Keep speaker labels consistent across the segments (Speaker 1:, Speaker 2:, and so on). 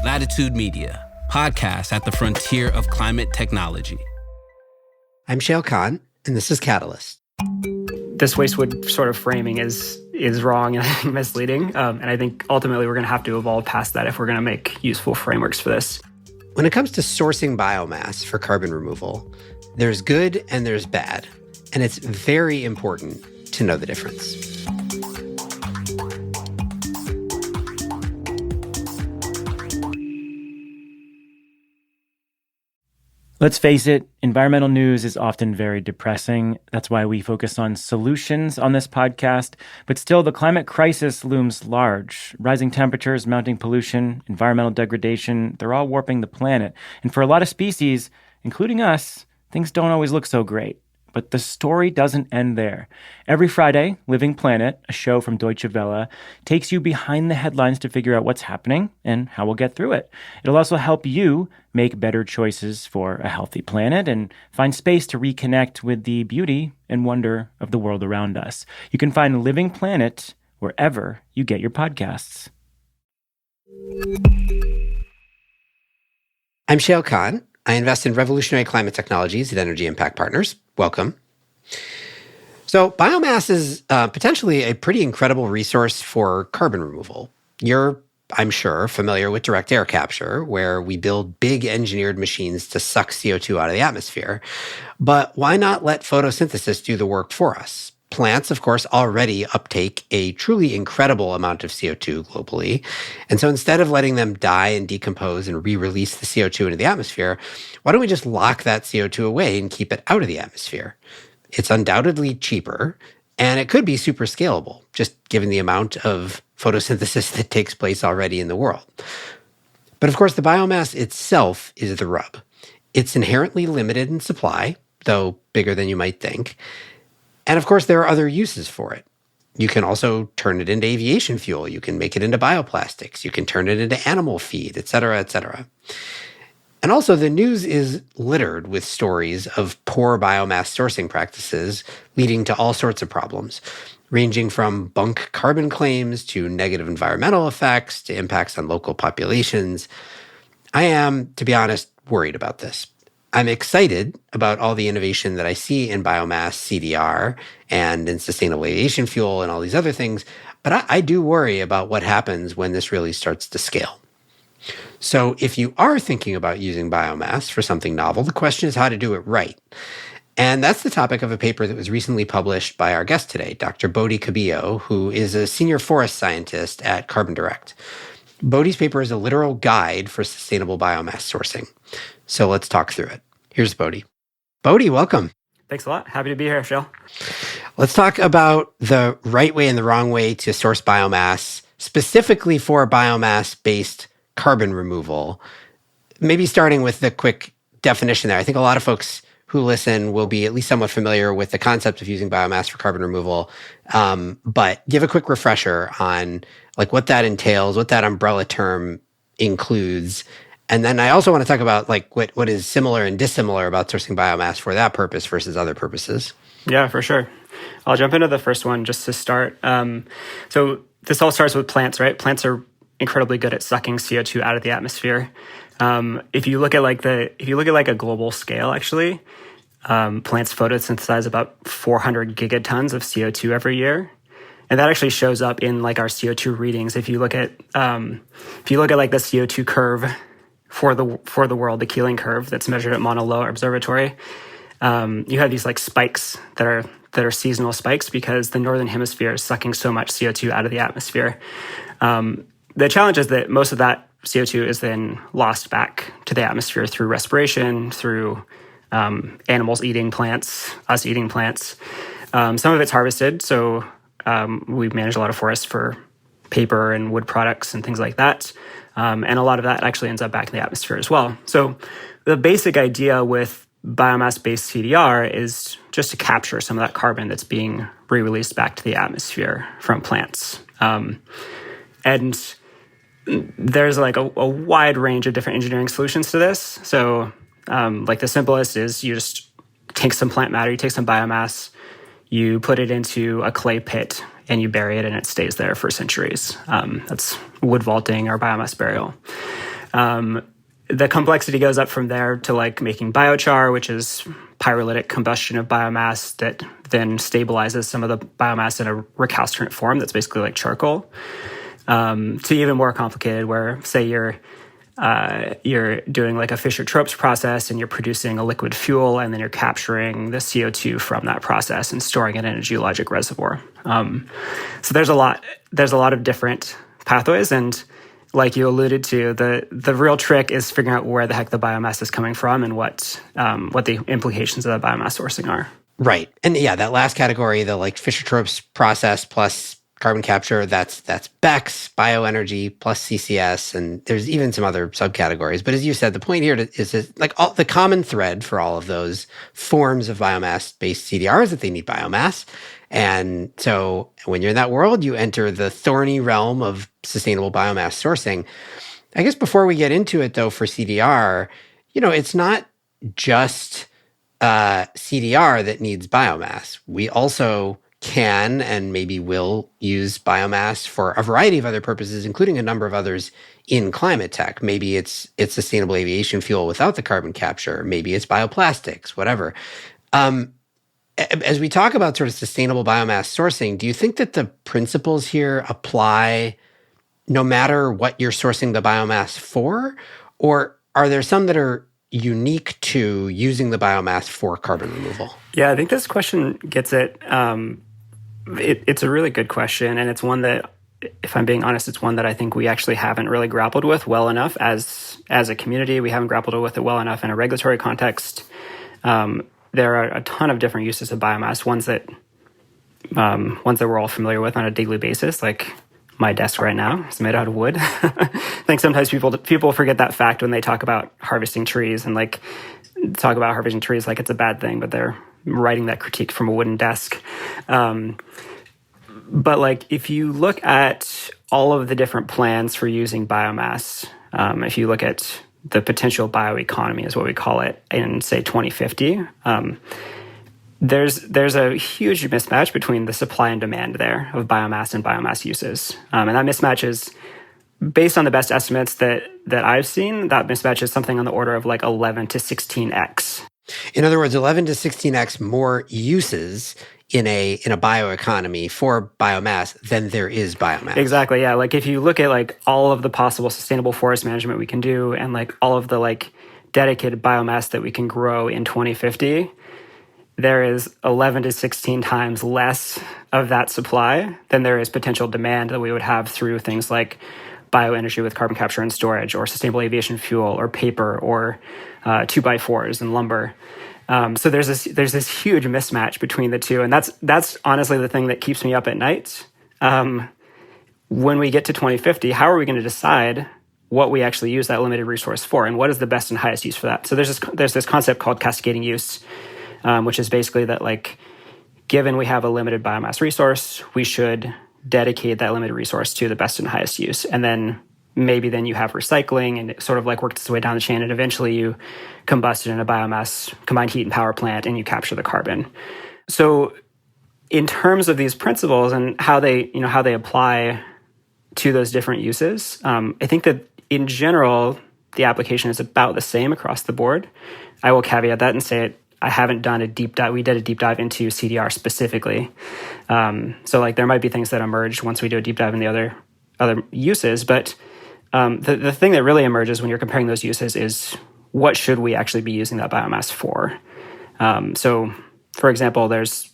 Speaker 1: Latitude Media, podcast at the frontier of climate technology.
Speaker 2: I'm Shail Khan, and this is Catalyst.
Speaker 3: This wastewood sort of framing is wrong and I think misleading. And I think ultimately we're going to have to evolve past that if we're going to make useful frameworks for this.
Speaker 2: When it comes to sourcing biomass for carbon removal, there's good and there's bad. And it's very important to know the difference.
Speaker 4: Let's face it, environmental news is often very depressing. That's why we focus on solutions on this podcast. But still, the climate crisis looms large. Rising temperatures, mounting pollution, environmental degradation, they're all warping the planet. And for a lot of species, including us, things don't always look so great. But the story doesn't end there. Every Friday, Living Planet, a show from Deutsche Welle, takes you behind the headlines to figure out what's happening and how we'll get through it. It'll also help you make better choices for a healthy planet and find space to reconnect with the beauty and wonder of the world around us. You can find Living Planet wherever you get your podcasts.
Speaker 2: I'm Shail Khan. I invest in revolutionary climate technologies at Energy Impact Partners. Welcome. So biomass is potentially a pretty incredible resource for carbon removal. You're, I'm sure, familiar with direct air capture, where we build big engineered machines to suck CO2 out of the atmosphere. But why not let photosynthesis do the work for us? Plants, of course, already uptake a truly incredible amount of CO2 globally. And so instead of letting them die and decompose and re-release the CO2 into the atmosphere, why don't we just lock that CO2 away and keep it out of the atmosphere? It's undoubtedly cheaper, and it could be super scalable, just given the amount of photosynthesis that takes place already in the world. But of course, the biomass itself is the rub. It's inherently limited in supply, though bigger than you might think. And of course, there are other uses for it. You can also turn it into aviation fuel. You can make it into bioplastics. You can turn it into animal feed, et cetera, et cetera. And also, the news is littered with stories of poor biomass sourcing practices leading to all sorts of problems, ranging from bunk carbon claims to negative environmental effects to impacts on local populations. I am, to be honest, worried about this. I'm excited about all the innovation that I see in biomass CDR and in sustainable aviation fuel and all these other things, but I do worry about what happens when this really starts to scale. So if you are thinking about using biomass for something novel, the question is how to do it right. And that's the topic of a paper that was recently published by our guest today, Dr. Bodhi Cabillo, who is a senior forest scientist at Carbon Direct. Bodhi's paper is a literal guide for sustainable biomass sourcing. So let's talk through it. Here's Bodhi. Bodhi, welcome.
Speaker 3: Thanks a lot. Happy to be here, Shail.
Speaker 2: Let's talk about the right way and the wrong way to source biomass, specifically for biomass-based carbon removal. Maybe starting with the quick definition there. I think a lot of folks who listen will be at least somewhat familiar with the concept of using biomass for carbon removal. But give a quick refresher on like what that entails, what that umbrella term includes. And then I also want to talk about like what is similar and dissimilar about sourcing biomass for that purpose versus other purposes.
Speaker 3: Yeah, for sure. I'll jump into the first one just to start. So this all starts with plants, right? Plants are incredibly good at sucking CO2 out of the atmosphere. If you look at like a global scale, actually, plants photosynthesize about 400 gigatons of CO2 every year. And that actually shows up in like our CO2 readings. If you look at like the CO2 curve for the world, the Keeling curve that's measured at Mauna Loa Observatory, you have these like spikes that are seasonal spikes because the northern hemisphere is sucking so much CO2 out of the atmosphere. The challenge is that most of that CO2 is then lost back to the atmosphere through respiration, through animals eating plants, us eating plants. Some of it's harvested, so we manage a lot of forests for paper and wood products and things like that. And a lot of that actually ends up back in the atmosphere as well. So the basic idea with biomass-based CDR is just to capture some of that carbon that's being re-released back to the atmosphere from plants. And there's like a wide range of different engineering solutions to this. So like the simplest is you just take some plant matter, you take some biomass, you put it into a clay pit and you bury it and it stays there for centuries. That's wood vaulting or biomass burial. The complexity goes up from there to like making biochar, which is pyrolytic combustion of biomass that then stabilizes some of the biomass in a recalcitrant form that's basically like charcoal. To even more complicated, where say you're doing like a Fischer-Tropsch process and you're producing a liquid fuel, and then you're capturing the CO2 from that process and storing it in a geologic reservoir. So there's a lot of different pathways, and like you alluded to, the real trick is figuring out where the heck the biomass is coming from and what the implications of the biomass sourcing are.
Speaker 2: Right. And yeah, that last category, the like Fischer-Tropsch process plus carbon capture, that's BECCS, bioenergy plus CCS, and there's even some other subcategories. But as you said, the point here is like all the common thread for all of those forms of biomass-based CDR is that they need biomass. And so when you're in that world, you enter the thorny realm of sustainable biomass sourcing. I guess before we get into it, though, for CDR, it's not just CDR that needs biomass. We also can and maybe will use biomass for a variety of other purposes, including a number of others in climate tech. Maybe it's sustainable aviation fuel without the carbon capture. Maybe it's bioplastics, whatever. As we talk about sort of sustainable biomass sourcing, do you think that the principles here apply no matter what you're sourcing the biomass for? Or are there some that are unique to using the biomass for carbon removal?
Speaker 3: Yeah, I think this question gets it. It's a really good question, and it's one that, if I'm being honest, it's one that I think we actually haven't really grappled with well enough as a community. We haven't grappled with it well enough in a regulatory context. There are a ton of different uses of biomass, ones that we're all familiar with on a daily basis, like my desk right now is made out of wood. I think sometimes people forget that fact when they talk about harvesting trees and like talk about harvesting trees like it's a bad thing, but they're writing that critique from a wooden desk. But like if you look at all of the different plans for using biomass, if you look at the potential bioeconomy is what we call it in, say, 2050, there's a huge mismatch between the supply and demand there of biomass and biomass uses. And that mismatch is, based on the best estimates that I've seen, that mismatch is something on the order of like 11 to 16x.
Speaker 2: In other words, 11 to 16x more uses in a bioeconomy for biomass than there is biomass.
Speaker 3: Exactly, yeah. Like if you look at like all of the possible sustainable forest management we can do and like all of the like dedicated biomass that we can grow in 2050, there is 11 to 16 times less of that supply than there is potential demand that we would have through things like bioenergy with carbon capture and storage, or sustainable aviation fuel, or paper, or 2x4s and lumber. So there's this huge mismatch between the two, and that's honestly the thing that keeps me up at night. When we get to 2050, how are we going to decide what we actually use that limited resource for, and what is the best and highest use for that? So there's this concept called cascading use, which is basically that like, given we have a limited biomass resource, we should dedicate that limited resource to the best and highest use, and then maybe then you have recycling, and it sort of like works its way down the chain, and eventually you combust it in a biomass combined heat and power plant, and you capture the carbon. So in terms of these principles and how they apply to those different uses, I think that in general, the application is about the same across the board. I will caveat that and say I haven't done a deep dive. We did a deep dive into CDR specifically. So like there might be things that emerge once we do a deep dive in the other uses, but the thing that really emerges when you're comparing those uses is what should we actually be using that biomass for? So, for example, there's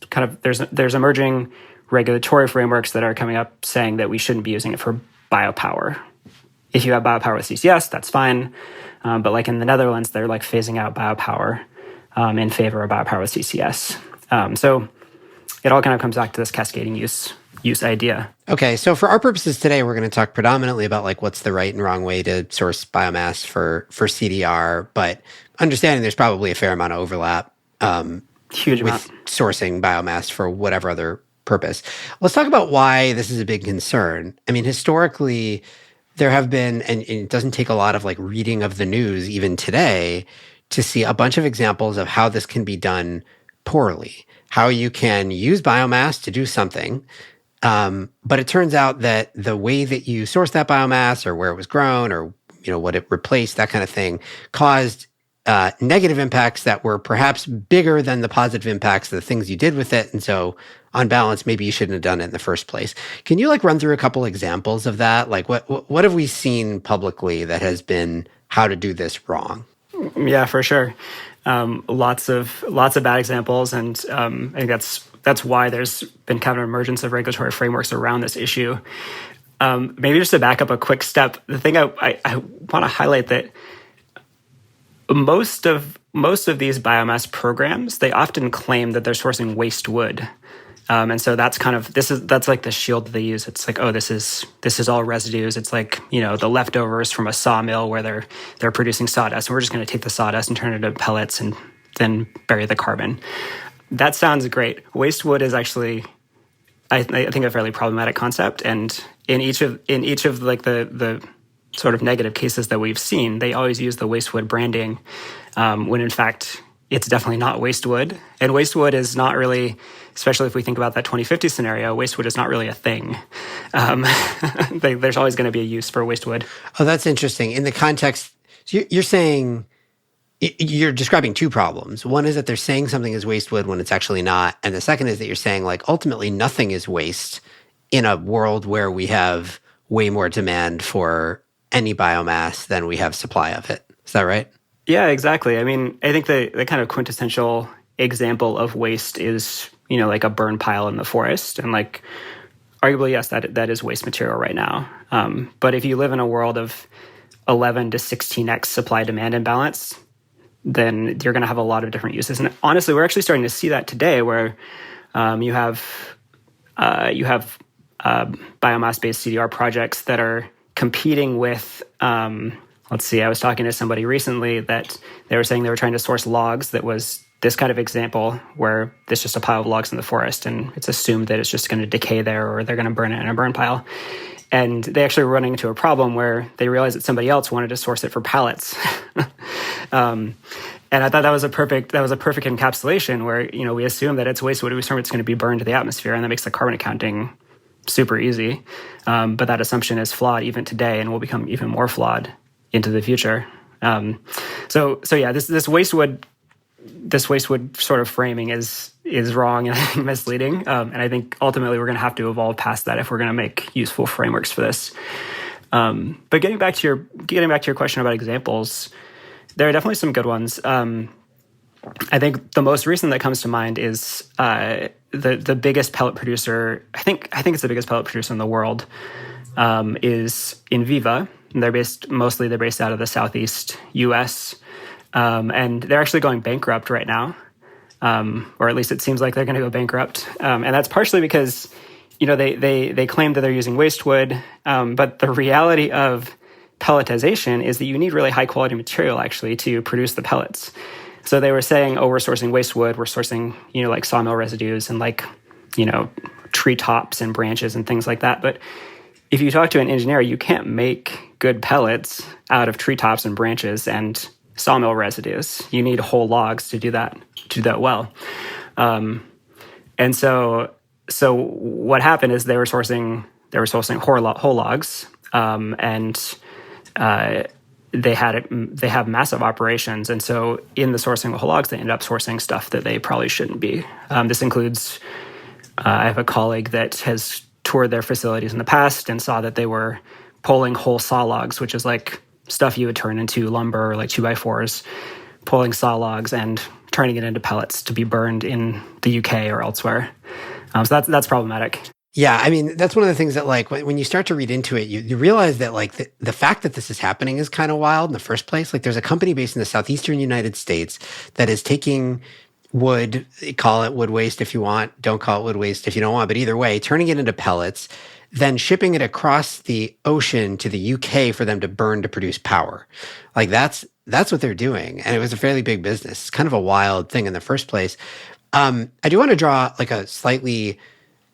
Speaker 3: emerging regulatory frameworks that are coming up saying that we shouldn't be using it for biopower. If you have biopower with CCS, that's fine. But like in the Netherlands, they're like phasing out biopower in favor of biopower with CCS. So it all kind of comes back to this cascading use idea.
Speaker 2: Okay, so for our purposes today, we're going to talk predominantly about like what's the right and wrong way to source biomass for CDR, but understanding there's probably a fair amount of overlap
Speaker 3: Huge
Speaker 2: with
Speaker 3: amount.
Speaker 2: sourcing biomass for whatever other purpose. Let's talk about why this is a big concern. I mean, historically, there have been, and it doesn't take a lot of like reading of the news even today to see a bunch of examples of how this can be done poorly, how you can use biomass to do something. But it turns out that the way that you source that biomass, or where it was grown, or what it replaced, that kind of thing, caused negative impacts that were perhaps bigger than the positive impacts of the things you did with it. And so on balance, maybe you shouldn't have done it in the first place. Can you run through a couple examples of that? Like what have we seen publicly that has been how to do this wrong?
Speaker 3: Yeah, for sure. Lots of bad examples. And I think that's why there's been kind of an emergence of regulatory frameworks around this issue. Maybe just to back up a quick step, the thing I want to highlight that most of these biomass programs, they often claim that they're sourcing waste wood, and so that's that's like the shield that they use. It's like, oh, this is all residues. It's like the leftovers from a sawmill where they're producing sawdust, and we're just going to take the sawdust and turn it into pellets and then bury the carbon. That sounds great. Waste wood is actually, I think, a fairly problematic concept, and in each of the sort of negative cases that we've seen, they always use the waste wood branding, when in fact it's definitely not waste wood. And waste wood is not really, especially if we think about that 2050 scenario, waste wood is not really a thing. There's always going to be a use for waste wood.
Speaker 2: Oh, that's interesting. In the context, so you're saying, you're describing two problems. One is that they're saying something is waste wood when it's actually not. And the second is that you're saying ultimately nothing is waste in a world where we have way more demand for any biomass than we have supply of it. Is that right?
Speaker 3: Yeah, exactly. I mean, I think the kind of quintessential example of waste is, like a burn pile in the forest. And arguably, yes, that is waste material right now. But if you live in a world of 11 to 16x supply-demand imbalance, then you're going to have a lot of different uses. And honestly, we're actually starting to see that today where you have biomass-based CDR projects that are competing with, let's see, I was talking to somebody recently that they were saying they were trying to source logs that was this kind of example where there's just a pile of logs in the forest and it's assumed that it's just going to decay there or they're going to burn it in a burn pile. And they actually were running into a problem where they realized that somebody else wanted to source it for pallets. And I thought that was a perfect encapsulation where, we assume that it's waste wood, we assume it's going to be burned to the atmosphere, and that makes the carbon accounting super easy. But that assumption is flawed even today and will become even more flawed into the future. So yeah, this waste wood sort of framing is wrong and misleading. And I think ultimately we're going to have to evolve past that if we're going to make useful frameworks for this. But getting back to your question about examples, there are definitely some good ones. I think the most recent that comes to mind is the biggest pellet producer. I think it's the biggest pellet producer in the world. Is Inviva. And they're based out of the Southeast U.S. And they're actually going bankrupt right now, or at least it seems like they're going to go bankrupt. And that's partially because they claim that they're using waste wood, but the reality of pelletization is that you need really high quality material actually to produce the pellets. So they were saying, oh, we're sourcing waste wood, we're sourcing like sawmill residues and tree tops and branches and things like that. But if you talk to an engineer, you can't make good pellets out of treetops and branches and sawmill residues. You need whole logs to do that well. And so what happened is they were sourcing whole logs, and they have massive operations. And so in the sourcing of whole logs, they end up sourcing stuff that they probably shouldn't be. This includes, I have a colleague that has toured their facilities in the past and saw that they were pulling whole saw logs, which is like stuff you would turn into lumber or like 2x4s, pulling saw logs and turning it into pellets to be burned in the UK or elsewhere. So that's problematic.
Speaker 2: Yeah, I mean, that's one of the things that when you start to read into it, you realize that the fact that this is happening is kind of wild in the first place. There's a company based in the southeastern United States that is taking wood, call it wood waste if you want, don't call it wood waste if you don't want, but either way, turning it into pellets, then shipping it across the ocean to the UK for them to burn to produce power. That's what they're doing. And it was a fairly big business. It's kind of a wild thing in the first place. I do want to draw a slightly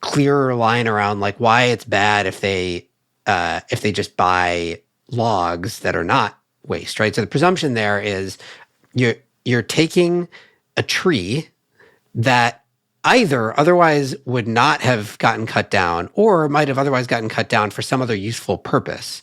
Speaker 2: clearer line around why it's bad if they just buy logs that are not waste, right? So the presumption there is you're taking a tree that either otherwise would not have gotten cut down or might have otherwise gotten cut down for some other useful purpose.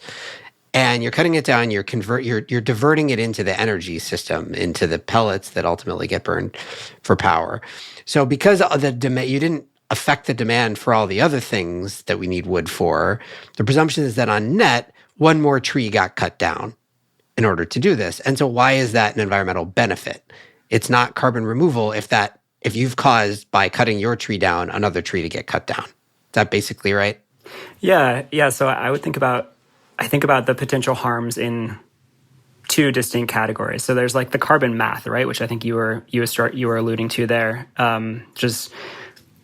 Speaker 2: and you're cutting it down. You're diverting it into the energy system, into the pellets that ultimately get burned for power. So because of the demand, you didn't affect the demand for all the other things that we need wood for. The presumption is that on net, one more tree got cut down in order to do this. And so why is that an environmental benefit? It's not carbon removal if you've caused by cutting your tree down another tree to get cut down. Is that basically right?
Speaker 3: Yeah. So I think about the potential harms in two distinct categories. So there's like the carbon math, right, which I think you were alluding to there. Just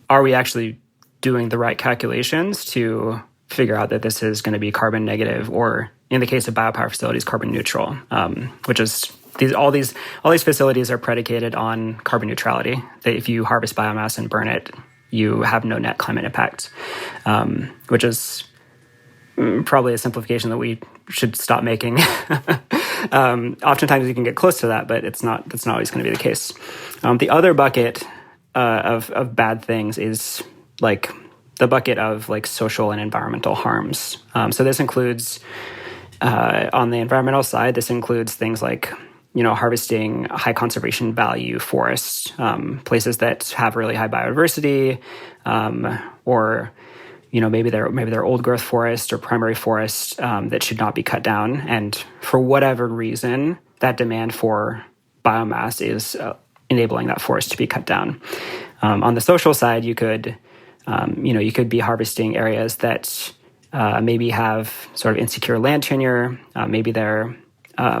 Speaker 3: are we actually doing the right calculations to figure out that this is going to be carbon negative, or in the case of biopower facilities, carbon neutral, which is all these facilities are predicated on carbon neutrality. That if you harvest biomass and burn it, you have no net climate impact, which is probably a simplification that we should stop making. Oftentimes you can get close to that, but that's not always going to be the case. The other bucket of bad things is like the bucket of like social and environmental harms. So this includes on the environmental side, this includes things like harvesting high conservation value forests, places that have really high biodiversity, or maybe they're old growth forest or primary forest that should not be cut down. And for whatever reason, that demand for biomass is enabling that forest to be cut down. On the social side, you could be harvesting areas that maybe have sort of insecure land tenure. Maybe there are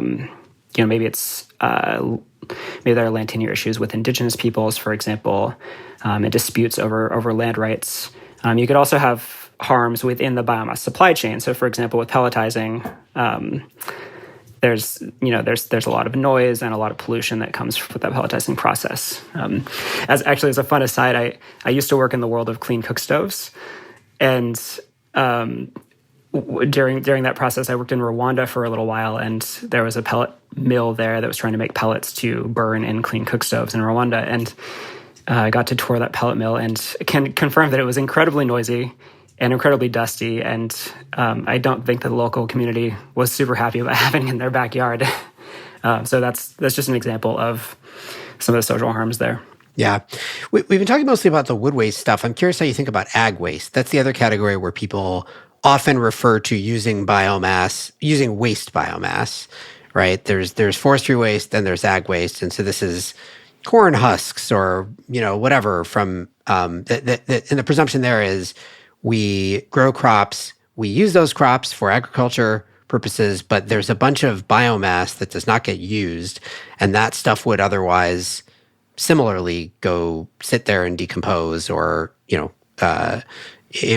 Speaker 3: land tenure issues with indigenous peoples, for example, and disputes over land rights. You could also have harms within the biomass supply chain. So, for example, with pelletizing, there's a lot of noise and a lot of pollution that comes with that pelletizing process. As a fun aside, I used to work in the world of clean cook stoves, and during that process, I worked in Rwanda for a little while, and there was a pellet mill there that was trying to make pellets to burn in clean cook stoves in Rwanda, and I got to tour that pellet mill and can confirm that it was incredibly noisy and incredibly dusty, and I don't think the local community was super happy about having it in their backyard. So that's just an example of some of the social harms there.
Speaker 2: Yeah. We've been talking mostly about the wood waste stuff. I'm curious how you think about ag waste. That's the other category where people often refer to using waste biomass, right? There's forestry waste, then there's ag waste. And so this is corn husks or, whatever from, and the presumption there is we grow crops, we use those crops for agriculture purposes, but there's a bunch of biomass that does not get used. And that stuff would otherwise similarly go sit there and decompose or, in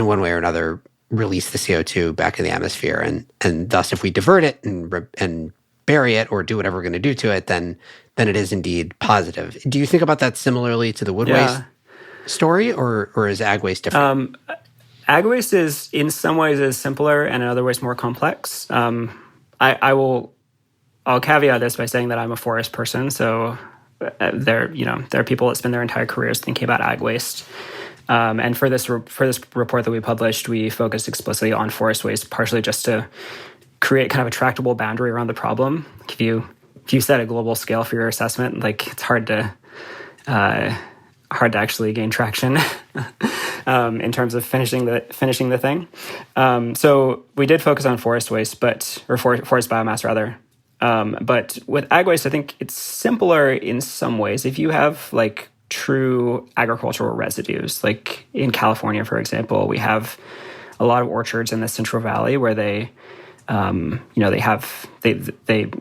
Speaker 2: one way or another, release the CO2 back in the atmosphere. And thus, if we divert it and bury it or do whatever we're going to do to it, then it is indeed positive. Do you think about that similarly to the wood waste story, or is ag waste different?
Speaker 3: Ag waste is, in some ways, is simpler and in other ways more complex. I'll caveat this by saying that I'm a forest person, so there are people that spend their entire careers thinking about ag waste. And for this report that we published, we focused explicitly on forest waste, partially just to create kind of a tractable boundary around the problem. If you set a global scale for your assessment, it's hard to actually gain traction in terms of finishing the thing. So we did focus on forest waste, or forest biomass rather. But with ag waste, I think it's simpler in some ways. If you have true agricultural residues, like in California, for example, we have a lot of orchards in the Central Valley where they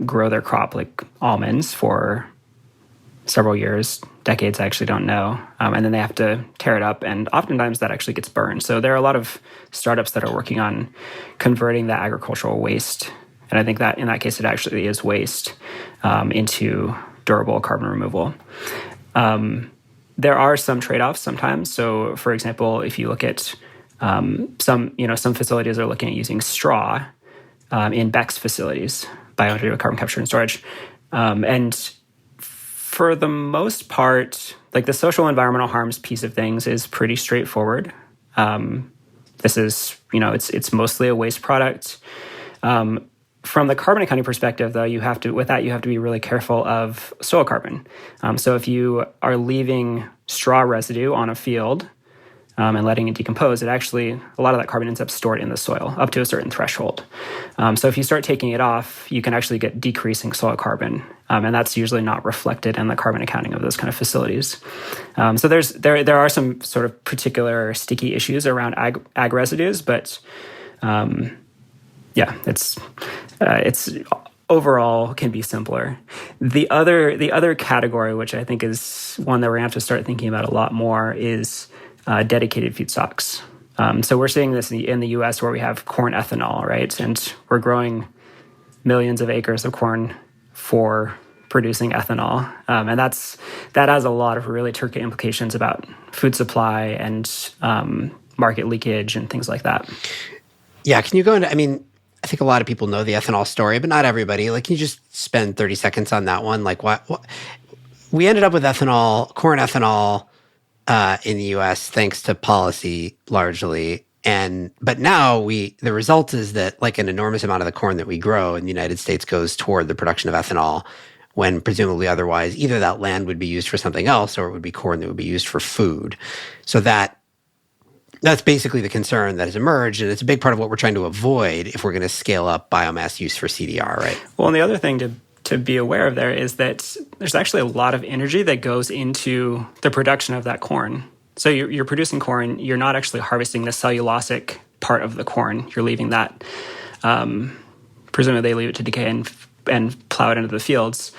Speaker 3: grow their crop like almonds for several years, decades, I actually don't know. And then they have to tear it up, and oftentimes that actually gets burned. So there are a lot of startups that are working on converting that agricultural waste, and I think that in that case it actually is waste, into durable carbon removal. There are some trade-offs sometimes. So, for example, if you look at some facilities are looking at using straw in BECCS facilities, bioenergy with carbon capture and storage, and for the most part, the social environmental harms piece of things is pretty straightforward. This is, it's mostly a waste product. from the carbon accounting perspective, though, you have to be really careful of soil carbon. So if you are leaving straw residue on a field and letting it decompose, a lot of that carbon ends up stored in the soil up to a certain threshold. So if you start taking it off, you can actually get decreasing soil carbon, and that's usually not reflected in the carbon accounting of those kind of facilities. So there are some sort of particular sticky issues around ag residues, but it's overall can be simpler. The other category, which I think is one that we're going to have to start thinking about a lot more, is dedicated feedstocks. So we're seeing this in the U.S. where we have corn ethanol, right? And we're growing millions of acres of corn for producing ethanol. And that has a lot of really tricky implications about food supply and market leakage and things like that.
Speaker 2: Yeah, can you go into, I think a lot of people know the ethanol story, but not everybody. Like, can you just spend 30 seconds on that one? Like, what we ended up with ethanol, corn ethanol, in the U.S. thanks to policy largely, but now the result is that like an enormous amount of the corn that we grow in the United States goes toward the production of ethanol, when presumably otherwise either that land would be used for something else or it would be corn that would be used for food. So that's basically the concern that has emerged, and it's a big part of what we're trying to avoid if we're going to scale up biomass use for CDR, right?
Speaker 3: Well, and the other thing to be aware of there is that there's actually a lot of energy that goes into the production of that corn. So you're producing corn, you're not actually harvesting the cellulosic part of the corn. You're leaving that, presumably they leave it to decay and plow it into the fields.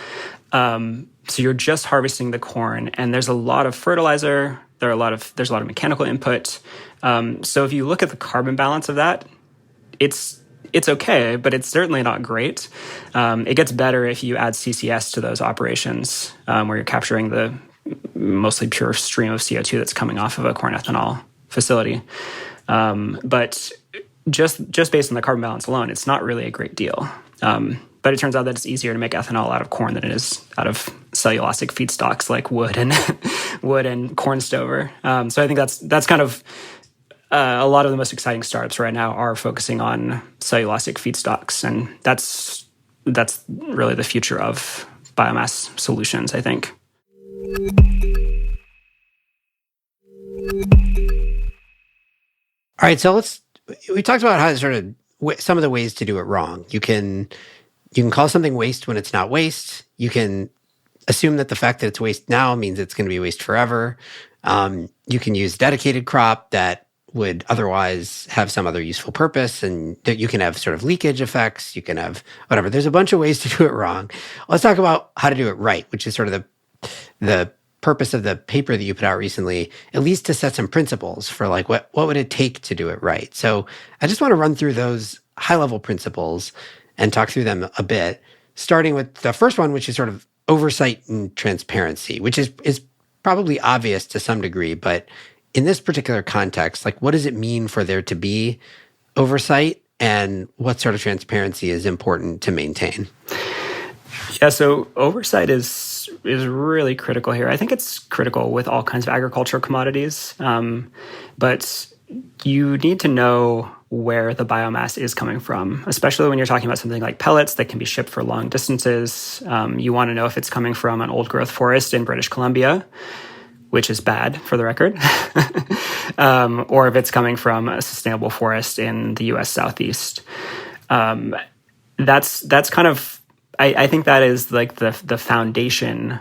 Speaker 3: So you're just harvesting the corn, and there's a lot of fertilizer. There's a lot of mechanical input. So if you look at the carbon balance of that, it's okay, but it's certainly not great. It gets better if you add CCS to those operations, where you're capturing the mostly pure stream of CO2 that's coming off of a corn ethanol facility. But just based on the carbon balance alone, it's not really a great deal. But it turns out that it's easier to make ethanol out of corn than it is out of cellulosic feedstocks like wood and corn stover. So I think that's kind of a lot of the most exciting startups right now are focusing on cellulosic feedstocks, and that's really the future of biomass solutions, I think.
Speaker 2: All right, so we talked about how sort of some of the ways to do it wrong. You can call something waste when it's not waste. You can assume that the fact that it's waste now means it's going to be waste forever. You can use dedicated crop that would otherwise have some other useful purpose, and you can have sort of leakage effects. You can have whatever. There's a bunch of ways to do it wrong. Let's talk about how to do it right, which is sort of the purpose of the paper that you put out recently, at least to set some principles for like what would it take to do it right. So I just want to run through those high-level principles and talk through them a bit, starting with the first one, which is sort of oversight and transparency, which is probably obvious to some degree, but in this particular context, like what does it mean for there to be oversight, and what sort of transparency is important to maintain?
Speaker 3: Yeah, so oversight is really critical here. I think it's critical with all kinds of agricultural commodities, but you need to know where the biomass is coming from, especially when you're talking about something like pellets that can be shipped for long distances. You want to know if it's coming from an old-growth forest in British Columbia, which is bad for the record, or if it's coming from a sustainable forest in the U.S. Southeast. That's kind of, I think that is like the foundation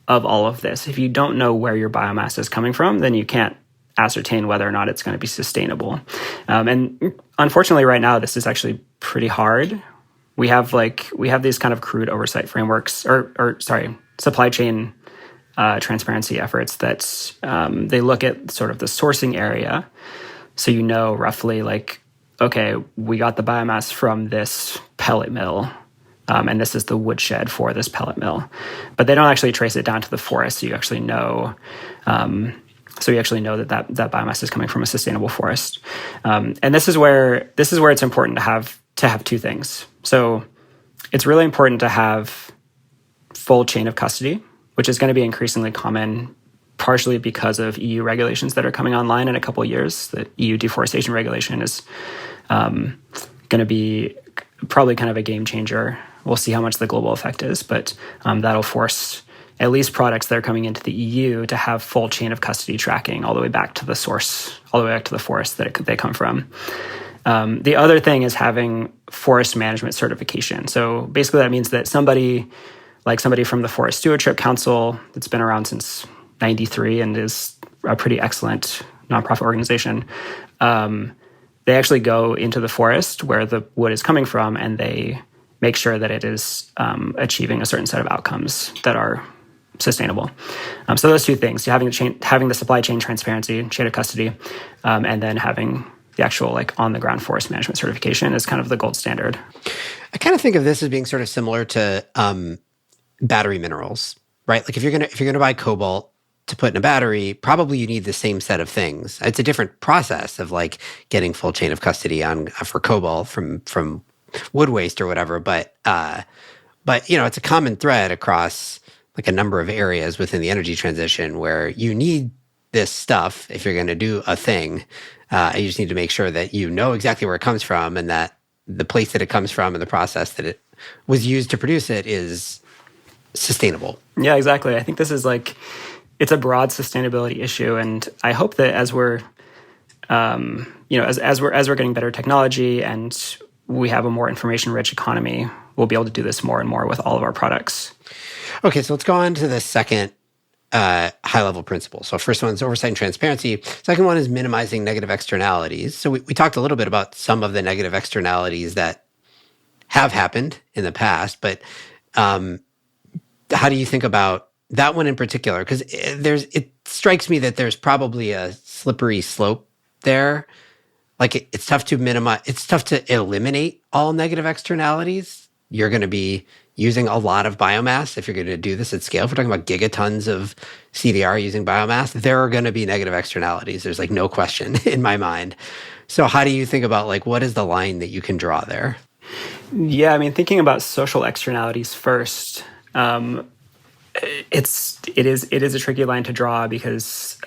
Speaker 3: of all of this. If you don't know where your biomass is coming from, then you can't ascertain whether or not it's going to be sustainable. And unfortunately, right now, this is actually pretty hard. We have these kind of crude oversight frameworks, supply chain transparency efforts that they look at sort of the sourcing area. So you know roughly like, okay, we got the biomass from this pellet mill, and this is the woodshed for this pellet mill. But they don't actually trace it down to the forest, so you actually know that biomass is coming from a sustainable forest. And this is where it's important to have two things. So it's really important to have full chain of custody, which is going to be increasingly common, partially because of EU regulations that are coming online in a couple of years. The EU deforestation regulation is going to be probably kind of a game changer. We'll see how much the global effect is, but that'll force at least products that are coming into the EU to have full chain of custody tracking all the way back to the source, all the way back to the forest that they come from. The other thing is having forest management certification. So basically that means that somebody from the Forest Stewardship Council that's been around since 93 and is a pretty excellent nonprofit organization, they actually go into the forest where the wood is coming from, and they make sure that it is achieving a certain set of outcomes that are sustainable. So those two things, having the supply chain transparency, chain of custody, and then having the actual on-the-ground forest management certification is kind of the gold standard.
Speaker 2: I kind of think of this as being sort of similar to battery minerals, right? Like if you're gonna buy cobalt to put in a battery, probably you need the same set of things. It's a different process of getting full chain of custody for cobalt from wood waste or whatever, but it's a common thread across a number of areas within the energy transition where you need this stuff if you're going to do a thing. You just need to make sure that you know exactly where it comes from, and that the place that it comes from and the process that it was used to produce it is sustainable.
Speaker 3: Yeah, exactly. I think this is it's a broad sustainability issue, and I hope that as we're as we're getting better technology and we have a more information-rich economy, we'll be able to do this more and more with all of our products.
Speaker 2: Okay, so let's go on to the second high-level principle. So first one is oversight and transparency. Second one is minimizing negative externalities. So we talked a little bit about some of the negative externalities that have happened in the past, but how do you think about that one in particular? Because it strikes me that there's probably a slippery slope there. It's tough to minimize, it's tough to eliminate all negative externalities. You're going to be using a lot of biomass if you're going to do this at scale. If we're talking about gigatons of CDR using biomass, there are going to be negative externalities. There's no question in my mind. So how do you think about what is the line that you can draw there?
Speaker 3: Yeah, I mean, thinking about social externalities first, it is a tricky line to draw because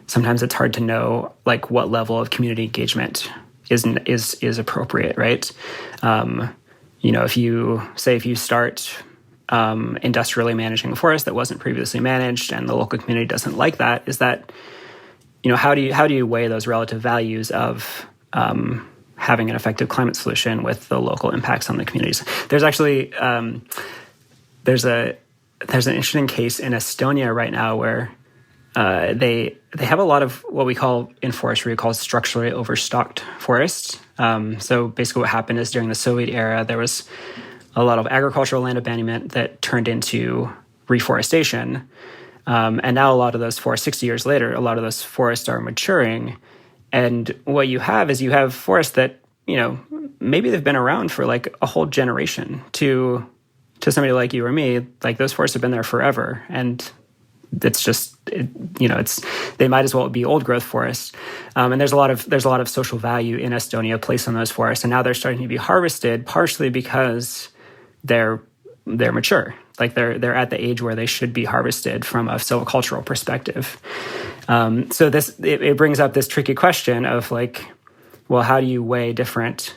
Speaker 3: sometimes it's hard to know what level of community engagement is appropriate, right? If you start industrially managing a forest that wasn't previously managed and the local community doesn't like that, how do you weigh those relative values of having an effective climate solution with the local impacts on the communities? There's actually there's an interesting case in Estonia right now where they have a lot of what we call in forestry called structurally overstocked forests. So basically what happened is during the Soviet era, there was a lot of agricultural land abandonment that turned into reforestation. And now a lot of those forests, 60 years later, a lot of those forests are maturing. And what you have is forests that, maybe they've been around for a whole generation. To somebody like you or me, those forests have been there forever. And it's just, they might as well be old growth forests. And there's a lot of social value in Estonia placed on those forests. And now they're starting to be harvested partially because they're mature. They're at the age where they should be harvested from a silvicultural perspective. So it brings up this tricky question of how do you weigh different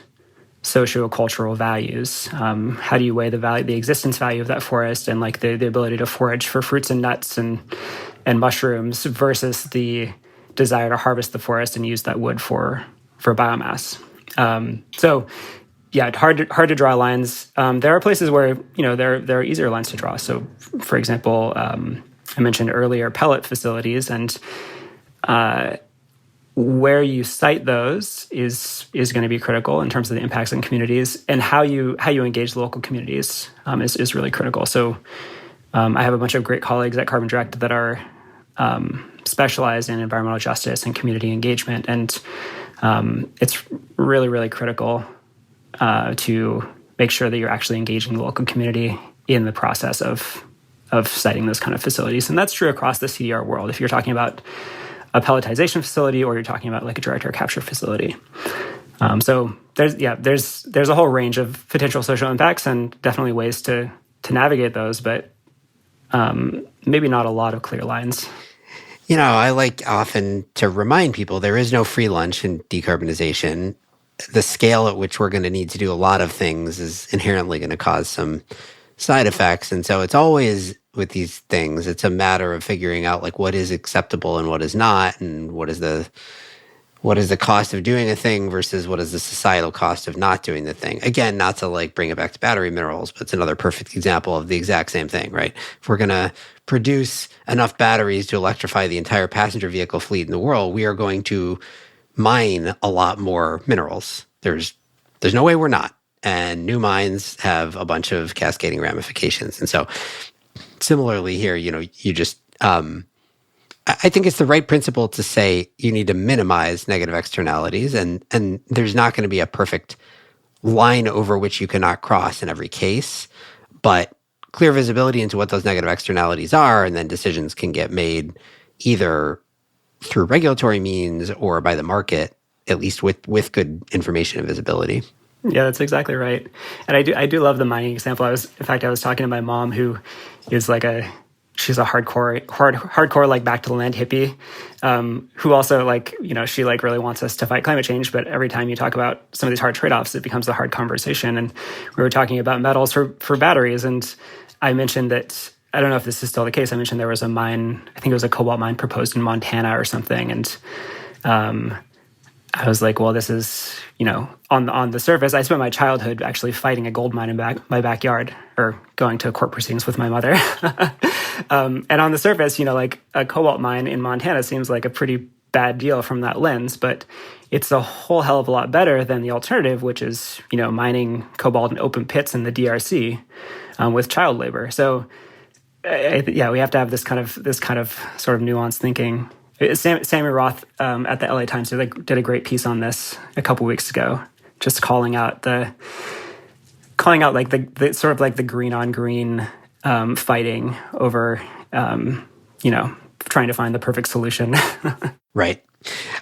Speaker 3: sociocultural values? How do you weigh the existence value of that forest and the ability to forage for fruits and nuts and mushrooms versus the desire to harvest the forest and use that wood for biomass? So yeah, hard to draw lines. There are places where there are easier lines to draw. So for example, I mentioned earlier pellet facilities, and where you site those is going to be critical in terms of the impacts on communities, and how you engage local communities is really critical. So I have a bunch of great colleagues at Carbon Direct that are specialized in environmental justice and community engagement, and it's really, really critical to make sure that you're actually engaging the local community in the process of siting those kind of facilities. And that's true across the CDR world. If you're talking about a pelletization facility, or you're talking about a direct air capture facility. So there's a whole range of potential social impacts and definitely ways to navigate those, but maybe not a lot of clear lines.
Speaker 2: I like often to remind people there is no free lunch in decarbonization. the scale at which we're going to need to do a lot of things is inherently going to cause some side effects. And so it's always with these things, it's a matter of figuring out like what is acceptable and what is not, and what is the cost of doing a thing versus what is the societal cost of not doing the thing. Again, not to like bring it back to battery minerals, but it's another perfect example of the exact same thing, right? If we're going to produce enough batteries to electrify the entire passenger vehicle fleet in the world, we are going to mine a lot more minerals. There's no way we're not. And new mines have a bunch of cascading ramifications. And so similarly here, you just, I think it's the right principle to say you need to minimize negative externalities, and there's not going to be a perfect line over which you cannot cross in every case, but clear visibility into what those negative externalities are, and then decisions can get made either through regulatory means or by the market, at least with good information and visibility.
Speaker 3: Yeah, that's exactly right. And I do love the mining example. I was talking to my mom, who is like she's a hardcore like back to the land hippie, who also like, she like really wants us to fight climate change. But every time you talk about some of these hard trade-offs, it becomes a hard conversation. And we were talking about metals for batteries. And I mentioned that, I don't know if this is still the case, I mentioned there was a mine, I think it was a cobalt mine proposed in Montana or something. And I was like, well, this is, on the surface, I spent my childhood actually fighting a gold mine in my backyard, or going to court proceedings with my mother. And on the surface, like a cobalt mine in Montana seems like a pretty bad deal from that lens, but it's a whole hell of a lot better than the alternative, which is, mining cobalt in open pits in the DRC with child labor. So, we have to have this kind of sort of nuanced thinking. Sammy Roth at the LA Times did a great piece on this a couple weeks ago, just calling out like the sort of like the green on green fighting over trying to find the perfect solution.
Speaker 2: Right.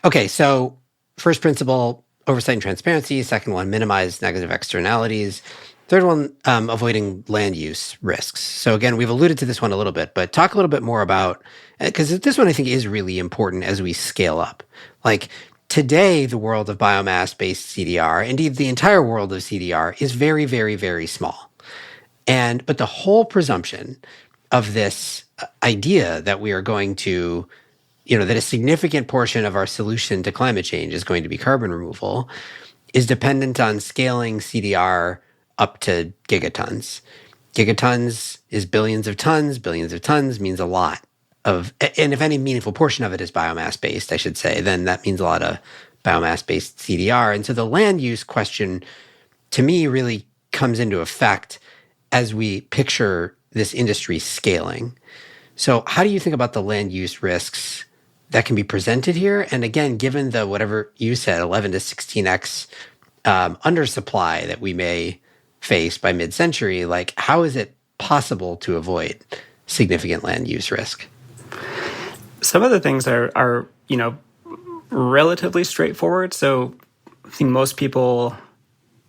Speaker 2: Okay. So first principle, oversight and transparency. Second one, minimize negative externalities. Third one, avoiding land use risks. So again, we've alluded to this one a little bit, but talk a little bit more about, because this one I think is really important as we scale up. Like today, the world of biomass-based CDR, indeed the entire world of CDR, is very, very, very small. But the whole presumption of this idea that we are going to, that a significant portion of our solution to climate change is going to be carbon removal is dependent on scaling CDR up to gigatons. Gigatons is billions of tons. Billions of tons means a lot of, and if any meaningful portion of it is biomass-based, I should say, then that means a lot of biomass-based CDR. And so the land use question, to me, really comes into effect as we picture this industry scaling. So how do you think about the land use risks that can be presented here? And again, given the, whatever you said, 11 to 16x undersupply that we may face by mid-century, like how is it possible to avoid significant land use risk?
Speaker 3: Some of the things are relatively straightforward. So I think most people,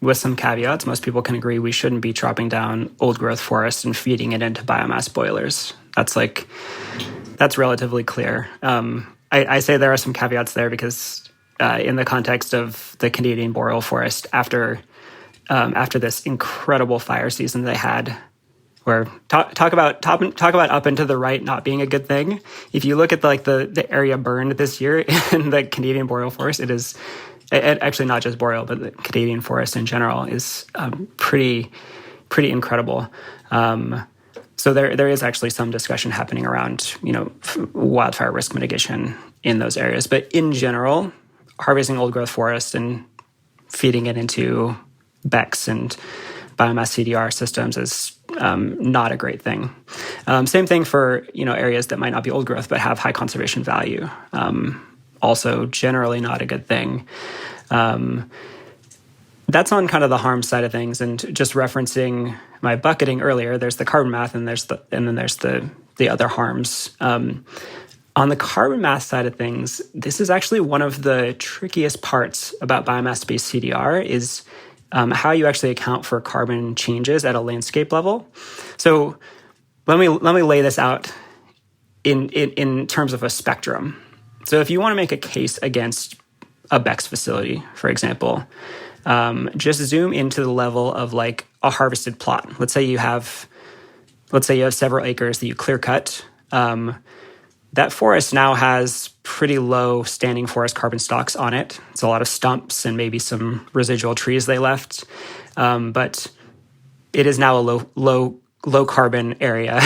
Speaker 3: with some caveats, most people can agree we shouldn't be chopping down old growth forest and feeding it into biomass boilers. That's relatively clear. I say there are some caveats there because in the context of the Canadian boreal forest, after this incredible fire season they had, where talk about up and to the right not being a good thing. If you look at the area burned this year in the Canadian boreal forest, it is actually not just boreal, but the Canadian forest in general is pretty incredible. So there is actually some discussion happening around wildfire risk mitigation in those areas. But in general, harvesting old growth forest and feeding it into BECCS and biomass CDR systems is not a great thing. Same thing for areas that might not be old growth but have high conservation value. Also generally not a good thing. That's on kind of the harm side of things. And just referencing my bucketing earlier, there's the carbon math and then there's the other harms. On the carbon mass side of things, this is actually one of the trickiest parts about biomass-based CDR is how you actually account for carbon changes at a landscape level. So let me lay this out in terms of a spectrum. So if you want to make a case against a BECCS facility, for example, just zoom into the level of like a harvested plot. Let's say you have several acres that you clear cut. That forest now has pretty low standing forest carbon stocks on it. It's a lot of stumps and maybe some residual trees they left. But it is now a low carbon area.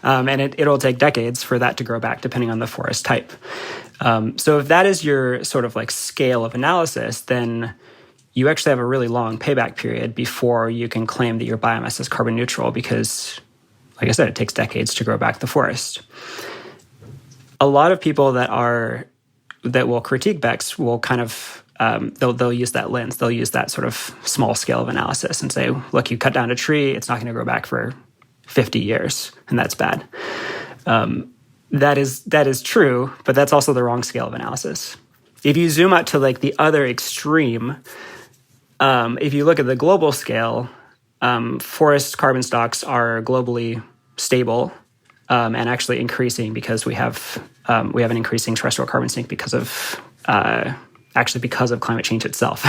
Speaker 3: And it'll take decades for that to grow back, depending on the forest type. So if that is your sort of like scale of analysis, then you actually have a really long payback period before you can claim that your biomass is carbon neutral because, like I said, it takes decades to grow back the forest. A lot of people that will critique BECCS will kind of they'll use that lens. They'll use that sort of small scale of analysis and say, look, you cut down a tree, it's not going to grow back for 50 years, and that's bad. That is true, but that's also the wrong scale of analysis. If you zoom out to like the other extreme, if you look at the global scale, forest carbon stocks are globally stable. And actually increasing because we have an increasing terrestrial carbon sink because of climate change itself,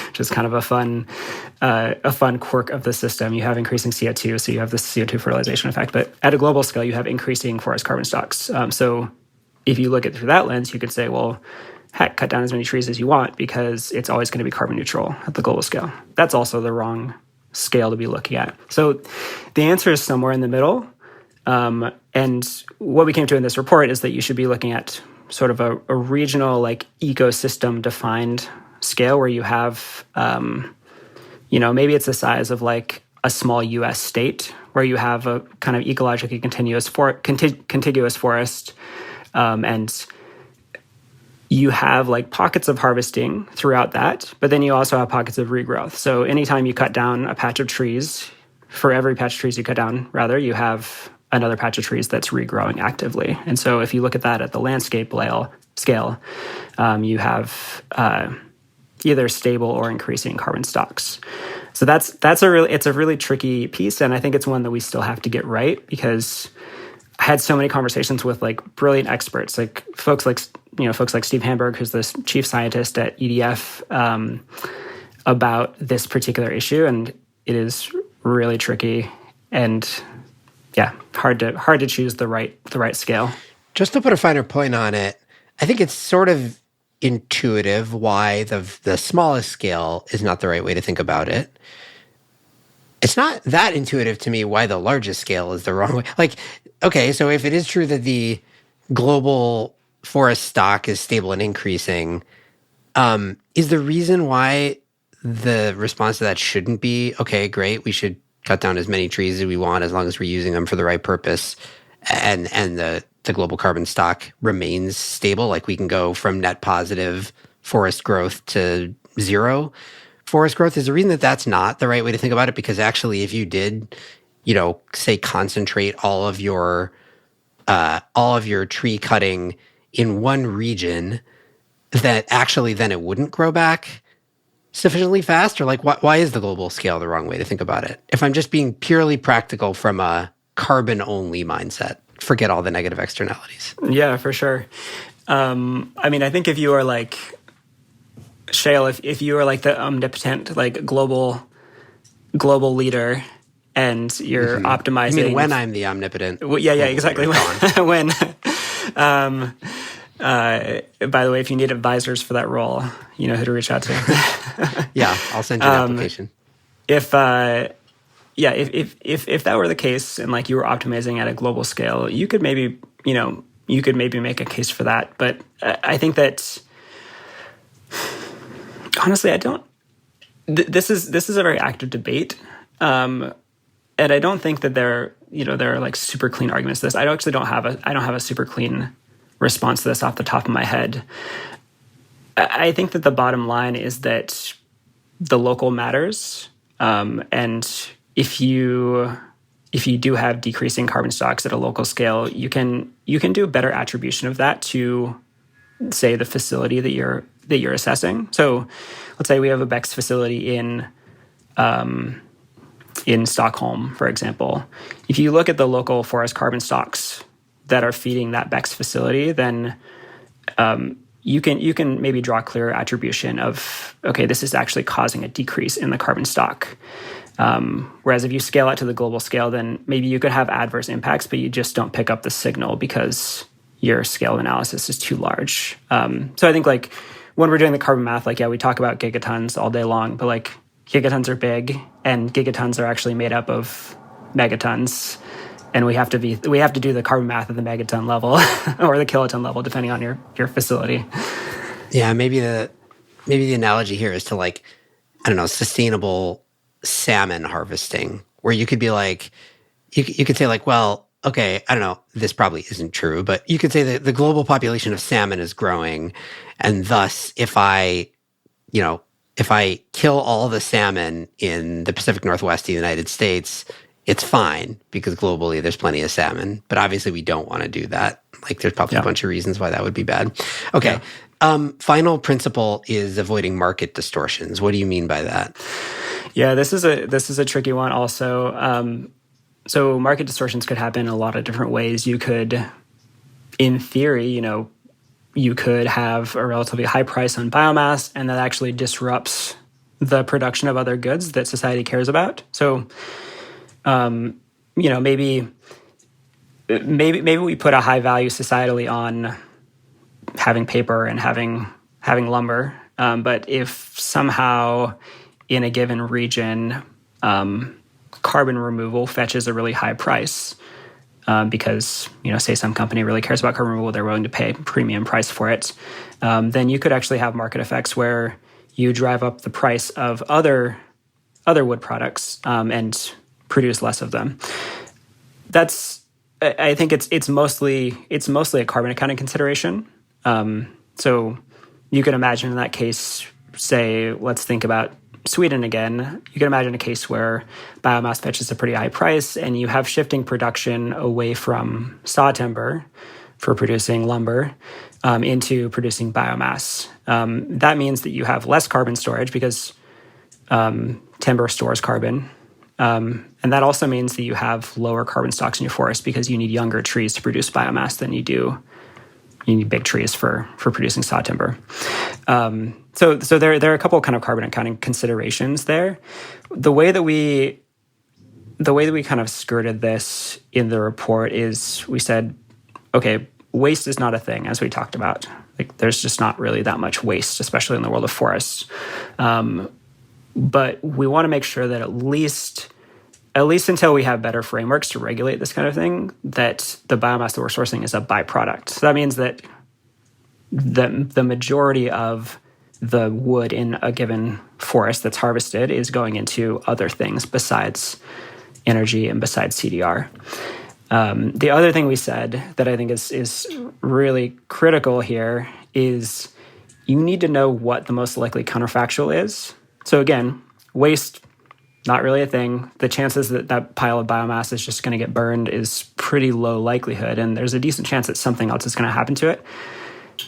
Speaker 3: which is kind of a fun quirk of the system. You have increasing CO2, so you have this CO2 fertilization effect. But at a global scale, you have increasing forest carbon stocks. So if you look at it through that lens, you could say, well, heck, cut down as many trees as you want because it's always going to be carbon neutral at the global scale. That's also the wrong scale to be looking at. So the answer is somewhere in the middle. And what we came to in this report is that you should be looking at sort of a regional, like ecosystem defined scale where you have, maybe it's the size of like a small U.S. state where you have a kind of ecologically contiguous forest, and you have like pockets of harvesting throughout that, but then you also have pockets of regrowth. So anytime you cut down a patch of trees, for every patch of trees you cut down, rather, you have another patch of trees that's regrowing actively. And so if you look at that at the landscape scale, you have either stable or increasing carbon stocks. So it's a really tricky piece, and I think it's one that we still have to get right because I had so many conversations with like brilliant experts, like folks like Steve Hamburg, who's the chief scientist at EDF, about this particular issue, and it is really tricky and hard to choose the right scale.
Speaker 2: Just to put a finer point on it, I think it's sort of intuitive why the smallest scale is not the right way to think about it. It's not that intuitive to me why the largest scale is the wrong way. Like, okay, so if it is true that the global forest stock is stable and increasing, is the reason why the response to that shouldn't be, okay, great, we should cut down as many trees as we want as long as we're using them for the right purpose, and the global carbon stock remains stable? Like we can go from net positive forest growth to zero forest growth. Is the reason that that's not the right way to think about it? Because actually, if you did, say concentrate all of your tree cutting in one region, that actually then it wouldn't grow back sufficiently fast? Or like, why is the global scale the wrong way to think about it? If I'm just being purely practical from a carbon-only mindset, forget all the negative externalities.
Speaker 3: Yeah, for sure. I think if you are like, Shale, if you are like the omnipotent, like global global leader and you're optimizing.
Speaker 2: You mean when I'm the omnipotent?
Speaker 3: Well, yeah, exactly. When by the way, if you need advisors for that role, you know who to reach out to.
Speaker 2: Yeah, I'll send you an application.
Speaker 3: If that were the case and like you were optimizing at a global scale, you could maybe make a case for that. But I think that honestly, I don't. This is a very active debate, and I don't think that there are like super clean arguments to this. I don't have a super clean response to this off the top of my head. I think that the bottom line is that the local matters, and if you do have decreasing carbon stocks at a local scale, you can do better attribution of that to, say, the facility that you're assessing. So let's say we have a BECCS facility in Stockholm, for example. If you look at the local forest carbon stocks that are feeding that BECCS facility, then you can maybe draw clear attribution of, okay, this is actually causing a decrease in the carbon stock. Whereas if you scale out to the global scale, then maybe you could have adverse impacts, but you just don't pick up the signal because your scale of analysis is too large. So I think like when we're doing the carbon math, like, yeah, we talk about gigatons all day long, but like gigatons are big and gigatons are actually made up of megatons. And we have to do the carbon math at the megaton level or the kiloton level, depending on your facility.
Speaker 2: Yeah, maybe the analogy here is to like, I don't know, sustainable salmon harvesting, where you could be like, you could say like, well, okay, I don't know, this probably isn't true, but you could say that the global population of salmon is growing, and thus if I kill all the salmon in the Pacific Northwest of the United States, it's fine because globally there's plenty of salmon. But obviously we don't want to do that. Like there's probably a bunch of reasons why that would be bad. Okay. Yeah. Final principle is avoiding market distortions. What do you mean by that?
Speaker 3: Yeah, this is a tricky one also. So market distortions could happen in a lot of different ways. You could, in theory, you could have a relatively high price on biomass, and that actually disrupts the production of other goods that society cares about. So, maybe we put a high value societally on having paper and having lumber, but if somehow in a given region, carbon removal fetches a really high price, because, say some company really cares about carbon removal, they're willing to pay a premium price for it, then you could actually have market effects where you drive up the price of other wood products and produce less of them. I think it's mostly a carbon accounting consideration. So you can imagine in that case, say, let's think about Sweden again. You can imagine a case where biomass fetches a pretty high price and you have shifting production away from saw timber for producing lumber into producing biomass. That means that you have less carbon storage because timber stores carbon. And that also means that you have lower carbon stocks in your forest because you need younger trees to produce biomass than you need big trees for producing saw timber. So there are a couple of kind of carbon accounting considerations there. The way that we kind of skirted this in the report is we said, okay, waste is not a thing, as we talked about. Like there's just not really that much waste, especially in the world of forests. But we want to make sure that at least until we have better frameworks to regulate this kind of thing, that the biomass that we're sourcing is a byproduct. So that means that the majority of the wood in a given forest that's harvested is going into other things besides energy and besides CDR. The other thing we said that I think is really critical here is you need to know what the most likely counterfactual is. So again, waste, not really a thing. The chances that pile of biomass is just going to get burned is pretty low likelihood, and there's a decent chance that something else is going to happen to it.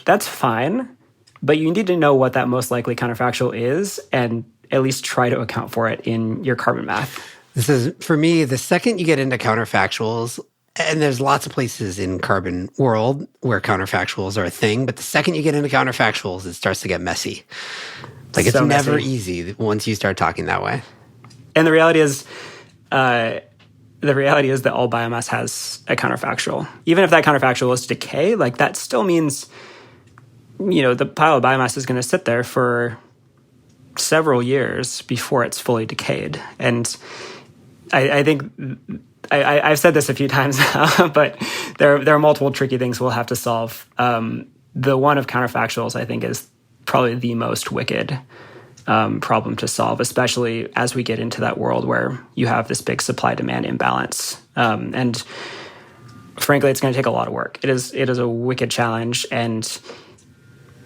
Speaker 3: That's fine, but you need to know what that most likely counterfactual is and at least try to account for it in your carbon math.
Speaker 2: This is, for me, the second you get into counterfactuals, and there's lots of places in carbon world where counterfactuals are a thing, but the second you get into counterfactuals, it starts to get messy. Like it's never easy once you start talking that way.
Speaker 3: And the reality is that all biomass has a counterfactual. Even if that counterfactual is decay, like that still means, the pile of biomass is going to sit there for several years before it's fully decayed. And I think I've said this a few times now, but there are multiple tricky things we'll have to solve. The one of counterfactuals, I think, is probably the most wicked problem to solve, especially as we get into that world where you have this big supply-demand imbalance. And frankly, it's going to take a lot of work. It is a wicked challenge, and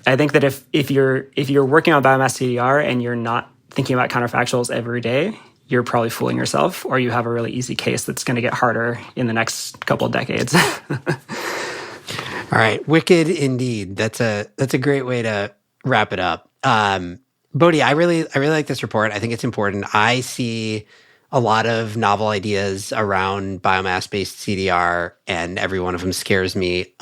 Speaker 3: I think that if you're working on biomass CDR and you're not thinking about counterfactuals every day, you're probably fooling yourself, or you have a really easy case that's going to get harder in the next couple of decades.
Speaker 2: All right, wicked indeed. That's a great way to wrap it up. Bodhi, I really like this report. I think it's important. I see a lot of novel ideas around biomass-based CDR, and every one of them scares me,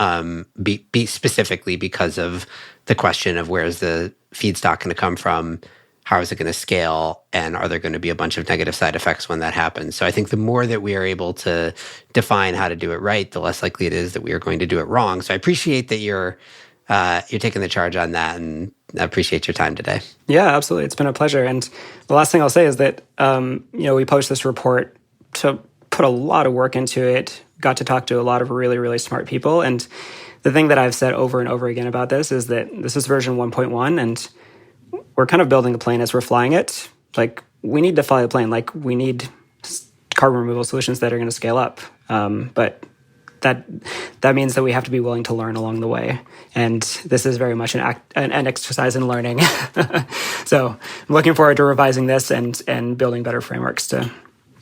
Speaker 2: specifically because of the question of where's the feedstock going to come from, how is it going to scale, and are there going to be a bunch of negative side effects when that happens? So I think the more that we are able to define how to do it right, the less likely it is that we are going to do it wrong. So I appreciate that you're taking the charge on that, and I appreciate your time today.
Speaker 3: Yeah, absolutely. It's been a pleasure. And the last thing I'll say is that, we published this report to put a lot of work into it, got to talk to a lot of really, really smart people. And the thing that I've said over and over again about this is that this is version 1.1, and we're kind of building the plane as we're flying it. Like, we need to fly the plane. Like, we need carbon removal solutions that are going to scale up. But that means that we have to be willing to learn along the way. And this is very much an exercise in learning. So I'm looking forward to revising this and building better frameworks to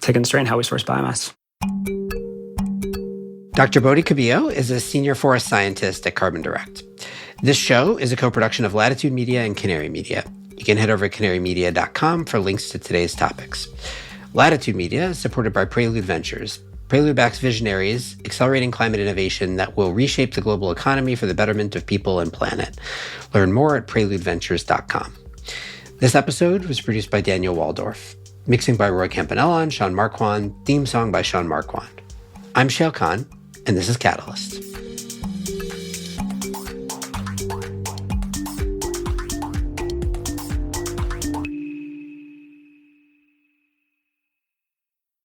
Speaker 3: constrain how we source biomass.
Speaker 2: Dr. Bodhi Cabillo is a senior forest scientist at Carbon Direct. This show is a co-production of Latitude Media and Canary Media. You can head over to canarymedia.com for links to today's topics. Latitude Media is supported by Prelude Ventures. Prelude backs visionaries accelerating climate innovation that will reshape the global economy for the betterment of people and planet. Learn more at preludeventures.com. This episode was produced by Daniel Waldorf. Mixing by Roy Campanella and Sean Marquand. Theme song by Sean Marquand. I'm Shail Khan, and this is Catalyst.